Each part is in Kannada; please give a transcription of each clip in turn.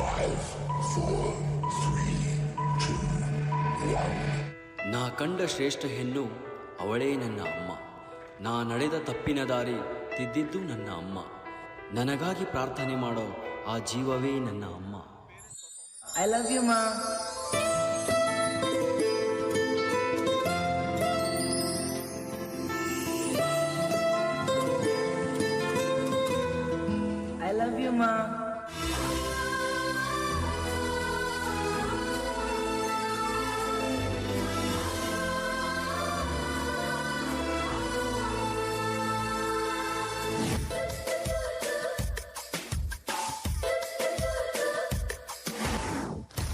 5, 4, 3, 2, 1. ನಾ ಕಂಡ ಶ್ರೇಷ್ಠ ಹೆಣ್ಣು ಅವಳೇ ನನ್ನ ಅಮ್ಮ. ನಾ ನಡೆದ ತಪ್ಪಿನ ದಾರಿ ತಿದ್ದಿದ್ದು ನನ್ನ ಅಮ್ಮ. ನನಗಾಗಿ ಪ್ರಾರ್ಥನೆ ಮಾಡೋ ಆ ಜೀವವೇ ನನ್ನ ಅಮ್ಮ. ಐ ಲವ್ ಯು ಮಾ. ಐ ಲವ್ ಯು ಮಾ.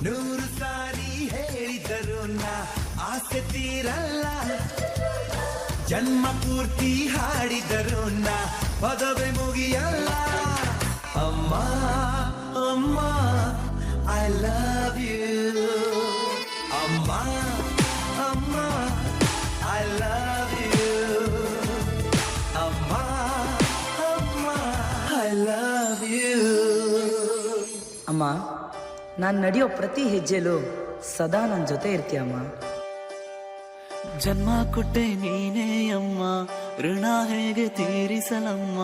ನೂರು ಸಾರಿ ಹೇಳಿದರು ನಾ ಆಸೆ ತೀರಲ್ಲ, ಜನ್ಮ ಪೂರ್ತಿ ಹಾಡಿದರು ನಾ ಪದವೇ ಮುಗಿಯಲ್ಲ. ಅಮ್ಮ ಅಮ್ಮ ಐ ಲವ್ ಯು, ಅಮ್ಮ ಅಮ್ಮ ಐ ಲವ್ ಯು, ಅಮ್ಮ ಅಮ್ಮ ಐ ಲವ್ ಯು. ಅಮ್ಮ, ನಾನು ನಡೆಯೋ ಪ್ರತಿ ಹೆಜ್ಜೆಲೂ ಸದಾ ನನ್ನ ಜೊತೆ ಇರ್ತೀಯಮ್ಮ. ಜನ್ಮ ಕೊಟ್ಟೆ ನೀನೇ ಅಮ್ಮ, ಋಣ ಹೇಗೆ ತೀರಿಸಲಮ್ಮ,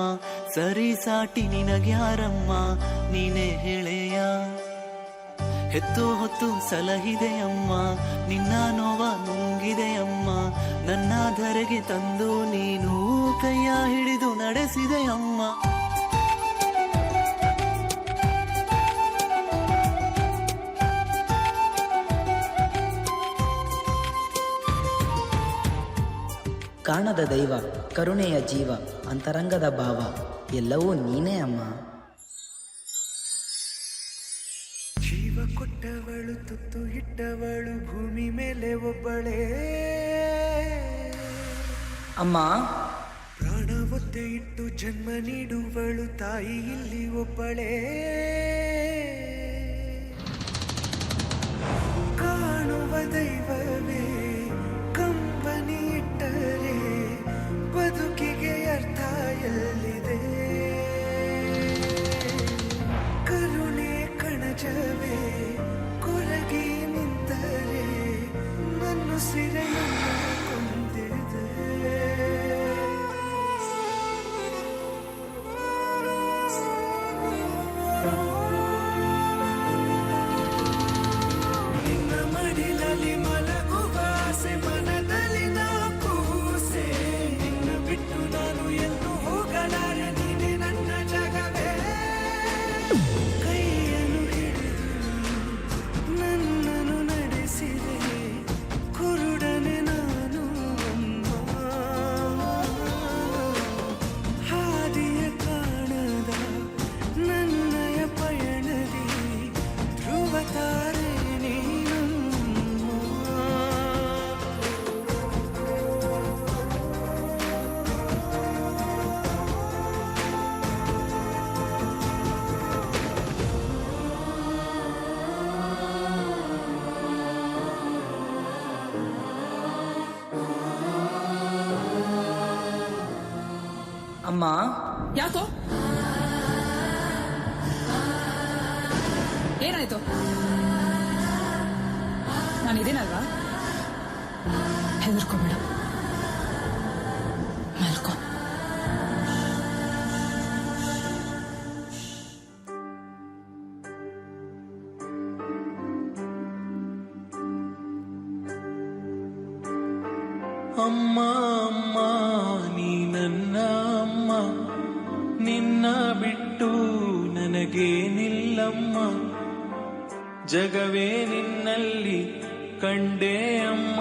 ಸರಿ ಸಾಟಿ ನಿನಗ್ಯಾರಮ್ಮ, ನೀನೇ ಹೇಳೆಯ. ಹೆತ್ತು ಹೊತ್ತು ಸಲಹಿದೆ ಅಮ್ಮ, ನಿನ್ನ ನೋವ ನುಂಗಿದೆ ಅಮ್ಮ, ನನ್ನ ಧರೆಗೆ ತಂದು ನೀನು ಕೈಯ ಹಿಡಿದು ನಡೆಸಿದೆ ಅಮ್ಮ. ಕಾಣದ ದೈವ, ಕರುಣೆಯ ಜೀವ, ಅಂತರಂಗದ ಭಾವ ಎಲ್ಲವೂ ನೀನೇ ಅಮ್ಮ. ಜೀವ ಕೊಟ್ಟವಳು, ತುತ್ತು ಇಟ್ಟವಳು, ಭೂಮಿ ಮೇಲೆ ಒಬ್ಬಳೇ ಅಮ್ಮ. ಪ್ರಾಣ ಒತ್ತೆ ಇಟ್ಟು ಜನ್ಮ ನೀಡುವಳು ತಾಯಿ ಇಲ್ಲಿ ಒಬ್ಬಳೇ. ಕಾಣುವ ದೈವವೇ ಕಂಬನಿ ಇಟ್ಟರೆ ಬದುಕಿಗೆ ಅರ್ಥ ಎಲ್ಲಿದೆ. ಕರುಣೆ ಕಣಜವೇ ಕೊರಗಿ ನಿಂತರೆ ನನ್ನ ಸಿರೆಯನ್ನು ಕೊಂದಿದೆ. ನಿನ್ನ ಮಡಿಲಲ್ಲಿ ಮಲಗುವ ಆಸೆ ಮನದಲ್ಲಿ ನಾ ಕೂಸೆ, ನಿನ್ನ ಬಿಟ್ಟು ನಾನು ಎಂದು ಹೋಗಲಾರೆ, ನೀನೆ ನನ್ನ ಜಗವೇ. ಕೈಯನ್ನು ಹಿಡಿದು ನನ್ನನ್ನು ನಡೆಸಿದೆ, ಕುರುಡನೆ ನಾನು ಅಮ್ಮ. ಹಾದಿಯ ಕಾಣದ ನನ್ನಯ ಪಯಣದಿ ಧ್ರುವ ತಾರೆ ನೀನಮ್ಮ. ಅಮ್ಮ, ಯಾಕೋ ಏನಾಯ್ತು? ನಾನಿದ್ದೀನಲ್ವಾ, ಹೆದರ್ಕೋಬೇಡ, ಮಲ್ಕೋ. ಅಮ್ಮ ಅಮ್ಮ ನೀ ನನ್ನ ಅಮ್ಮ, ನಿನ್ನ ಬಿಟ್ಟು ನನಗೇನಿಲ್ಲಮ್ಮ, ಜಗವೇ ನಿನ್ನಲ್ಲಿ ಕಂಡೆ ಅಮ್ಮ,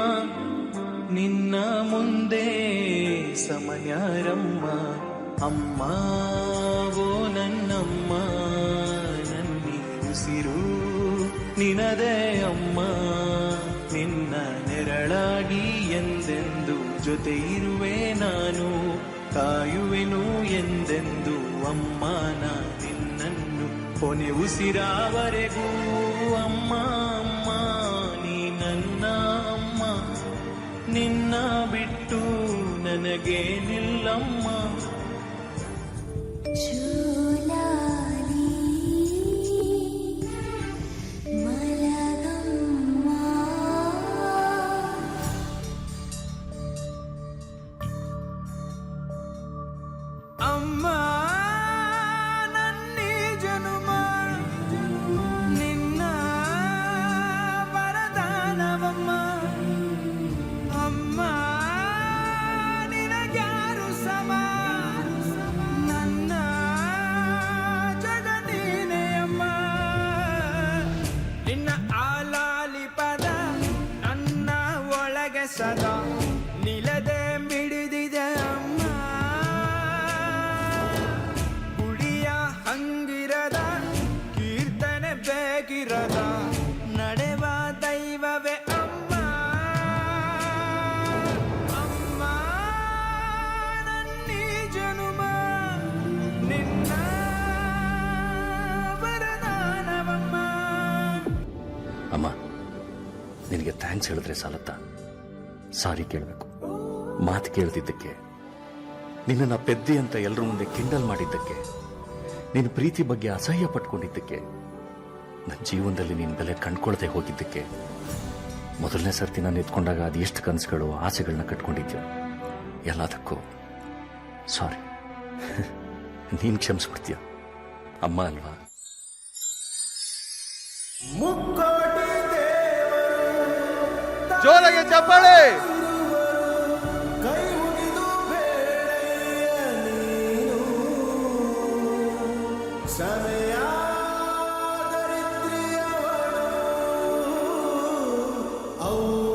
ನಿನ್ನ ಮುಂದೆ ಸಮಯಾರಮ್ಮ. ಅಮ್ಮ ಓ ನನ್ನಮ್ಮ, ನನ್ನಿ ಉಸಿರು ನಿನದೇ ಅಮ್ಮ, ನಿನ್ನ ನೆರಳಾಗಿ ಎಂದೆಂದು ಜೊತೆ ಇರುವೆ ನಾನು, ಕಾಯುವೆನು ಎಂದೆಂದು ಅಮ್ಮ ನಾ ನಿನ್ನನ್ನು ಕೊನೆ ಉಸಿರಾವರೆಗೂ. ಅಮ್ಮ ಅಮ್ಮ ನೀ ನನ್ನ ಅಮ್ಮ, ನಿನ್ನ ಬಿಟ್ಟು ನನಗೇನಿಲ್ಲಮ್ಮ. ಸದಾ ನಿಲದೆ ಮಿಡಿದಿದೆ ಅಮ್ಮ. ಗುಡಿಯ ಹಂಗಿರದ ಕೀರ್ತನೆ ಬೇಕಿರದ ನಡೆವ ದೈವವೇ ಅಮ್ಮ. ಅಮ್ಮ ನನ್ನೀ ಜನುಮ ನಿನ್ನ ವರದಾನವಮ್ಮ. ಅಮ್ಮ, ನಿನಗೆ ಥ್ಯಾಂಕ್ಸ್ ಹೇಳಿದ್ರೆ ಸಾಲತ್ತಾ? ಸಾರಿ ಕೇಳಬೇಕು. ಮಾತು ಕೇಳ್ತಿದ್ದಕ್ಕೆ, ನಿನ್ನನ್ನು ಪೆದ್ದೆ ಅಂತ ಎಲ್ಲರ ಮುಂದೆ ಕಿಂಡಲ್ ಮಾಡಿದ್ದಕ್ಕೆ, ನಿನ್ನ ಪ್ರೀತಿ ಬಗ್ಗೆ ಅಸಹ್ಯ ಪಟ್ಕೊಂಡಿದ್ದಕ್ಕೆ, ನನ್ನ ಜೀವನದಲ್ಲಿ ನಿನ್ನ ಬೆಲೆ ಕಂಡ್ಕೊಳ್ದೆ ಹೋಗಿದ್ದಕ್ಕೆ, ಮೊದಲನೇ ಸರ್ತಿ ನಾನು ಎತ್ಕೊಂಡಾಗ ಅದು ಎಷ್ಟು ಕನಸುಗಳು ಆಸೆಗಳನ್ನ ಕಟ್ಕೊಂಡಿದ್ಯೋ ಎಲ್ಲದಕ್ಕೂ ಸಾರಿ. ನೀನು ಕ್ಷಮಿಸ್ಬಿಡ್ತೀಯ ಅಮ್ಮ ಅಲ್ವಾ? ಮುಕ್ಕೋಟಿ ಜೋರಾಗಿ ಚಪ್ಪಾಳೆ. ಕೈ ಮುಗಿದು ಬೇಳೆಯ ನೀನು ಸಮಯ ದರಿದ್ರಿಯವಳು ಅವ್ವ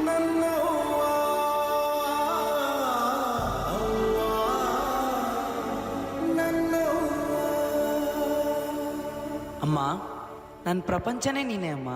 ನನ್ನವ್ವ ಅವ್ವ ನನ್ನವ್ವ. ಅಮ್ಮ, ನನ್ನ ಪ್ರಪಂಚನೇ ನೀನೇ ಅಮ್ಮ.